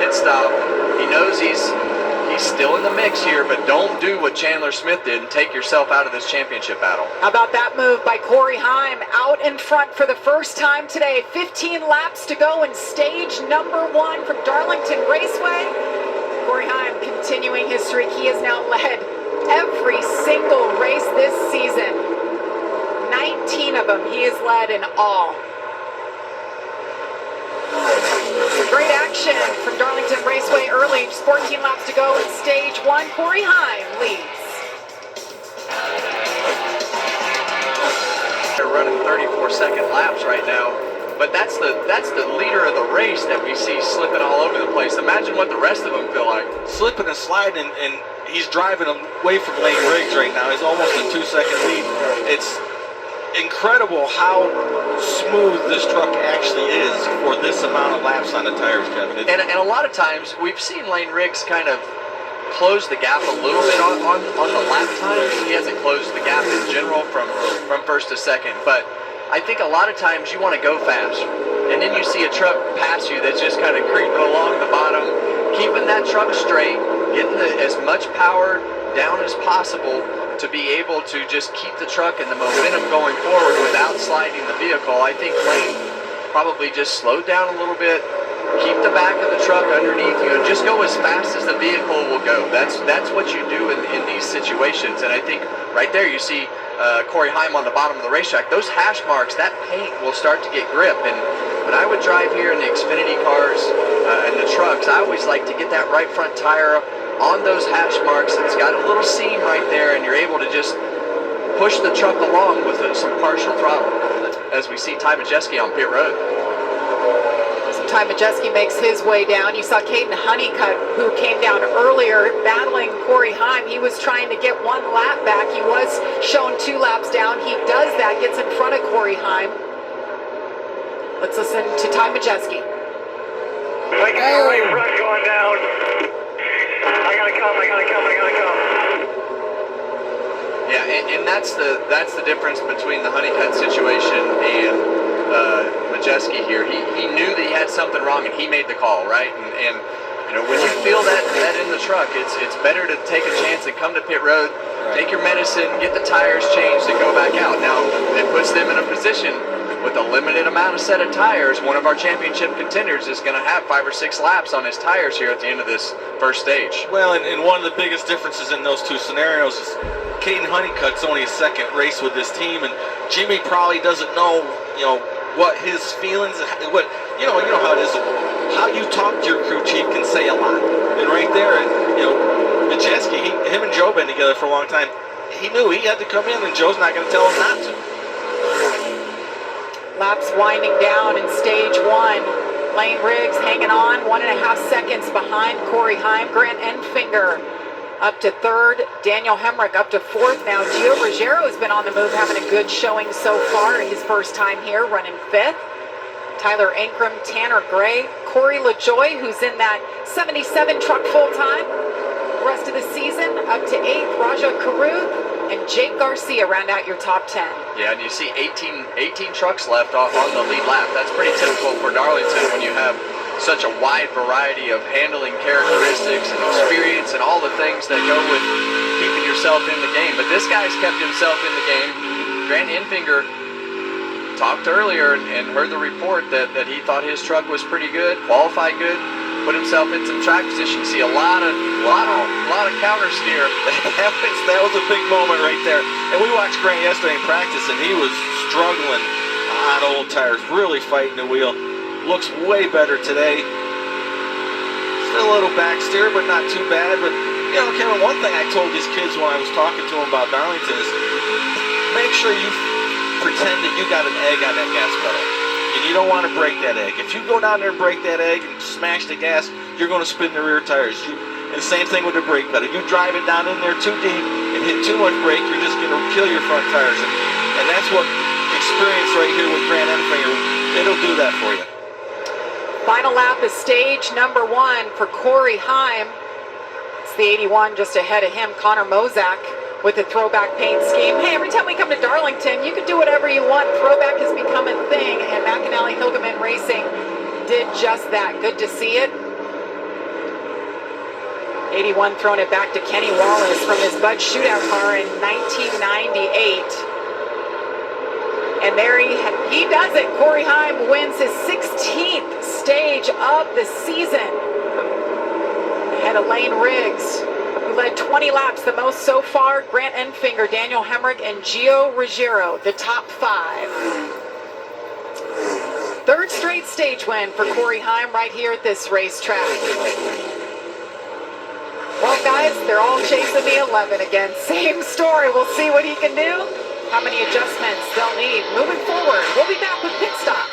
pit stop. He knows he's still in the mix here, but don't do what Chandler Smith did and take yourself out of this championship battle. How about that move by Corey Heim, out in front for the first time today. 15 laps to go in stage number 1 from Darlington Raceway. Corey Heim continuing his streak. He has now led every single race this season. 19 of them he has led in all. Great action from Darlington Raceway early. 14 laps to go in stage 1. Corey Heim leads. They're running 34-second laps right now, but that's the leader of the race that we see slipping all over the place. Imagine what the rest of them feel like. Slipping and sliding, and he's driving away from Lane Riggs right now. He's almost a 2-second lead. It's incredible how smooth this truck actually is for this amount of laps on the tires, Kevin. And a lot of times we've seen Lane Riggs kind of close the gap a little bit on the lap times. He hasn't closed the gap in general from first to second, but I think a lot of times you want to go fast, and then you see a truck pass you that's just kind of creeping along the bottom, keeping that truck straight, getting as much power down as possible to be able to just keep the truck and the momentum going forward without sliding the vehicle. I think Lane probably just slowed down a little bit, keep the back of the truck underneath you, and just go as fast as the vehicle will go. That's what you do in these situations. And I think right there you see Corey Heim on the bottom of the racetrack. Those hash marks, that paint will start to get grip. And when I would drive here in the Xfinity cars and the trucks, I always like to get that right front tire on those hash marks. It's got a little seam right there, and you're able to just push the truck along with some partial throttle, as we see Ty Majeski on pit road. Ty Majeski makes his way down. You saw Caden Honeycutt, who came down earlier, battling Corey Heim. He was trying to get 1 lap back. He was shown 2 laps down. He does that, gets in front of Corey Heim. Let's listen to Ty Majeski. I got the right front going down. I gotta come. Yeah, and that's the difference between the Honeycutt situation and Majeski here. He knew that he had something wrong, and he made the call, right? And you know, when you feel that in the truck, it's better to take a chance and come to pit road, take your medicine, get the tires changed, and go back out. Now, it puts them in a position with a limited amount of set of tires. One of our championship contenders is going to have 5 or 6 laps on his tires here at the end of this first stage. Well, and one of the biggest differences in those two scenarios is Caden Honeycutt's only his second race with this team, and Jimmy probably doesn't know, what his feelings, what you know how it is. How you talk to your crew chief can say a lot. And right there, Majeski, him and Joe been together for a long time. He knew he had to come in, and Joe's not going to tell him not to. Laps winding down in stage 1. Lane Riggs hanging on, 1.5 seconds behind Corey Heim. Grant Enfinger up to 3rd. Daniel Hemrick up to 4th now. Gio Ruggiero has been on the move, having a good showing so far. His first time here, running 5th. Tyler Ankrum, Tanner Gray, Corey LaJoy, who's in that 77 truck full-time. Rest of the season, up to 8th. Raja Caruth and Jake Garcia round out your top 10. Yeah, and you see 18 trucks left on the lead lap. That's pretty typical for Darlington when you have such a wide variety of handling characteristics and experience and all the things that go with keeping yourself in the game. But this guy's kept himself in the game. Grant Enfinger talked earlier and heard the report that he thought his truck was pretty good, qualified good, put himself in some track position. See a lot of counter steer. That was a big moment right there. And we watched Grant yesterday in practice, and he was struggling on old tires, really fighting the wheel. Looks way better today. Still a little back steer, but not too bad. But Kevin, one thing I told these kids when I was talking to them about Darlington is make sure you pretend that you got an egg on that gas pedal. And you don't want to break that egg. If you go down there and break that egg and smash the gas, you're going to spin the rear tires. And the same thing with the brake pedal. You drive it down in there too deep and hit too much brake, you're just going to kill your front tires. And that's what experience right here with Grant Enfinger, it'll do that for you. Final lap is stage number 1 for Corey Heim. It's the 81 just ahead of him, Connor Mozak, with the throwback paint scheme. Hey, every time we come to Darlington, you can do whatever you want. Throwback has become a thing, and McAnally Hilgeman Racing did just that. Good to see it. 81 throwing it back to Kenny Wallace from his Bud Shootout car in 1998. And there he does it. Corey Heim wins his 16th stage of the season. Ahead of Lane Riggs, who led 20 laps, the most so far. Grant Enfinger, Daniel Hemrick, and Gio Ruggiero, the top 5. Third straight stage win for Corey Heim right here at this racetrack. Well, guys, they're all chasing the 11 again. Same story. We'll see what he can do, how many adjustments they'll need moving forward. We'll be back with Pit Stop.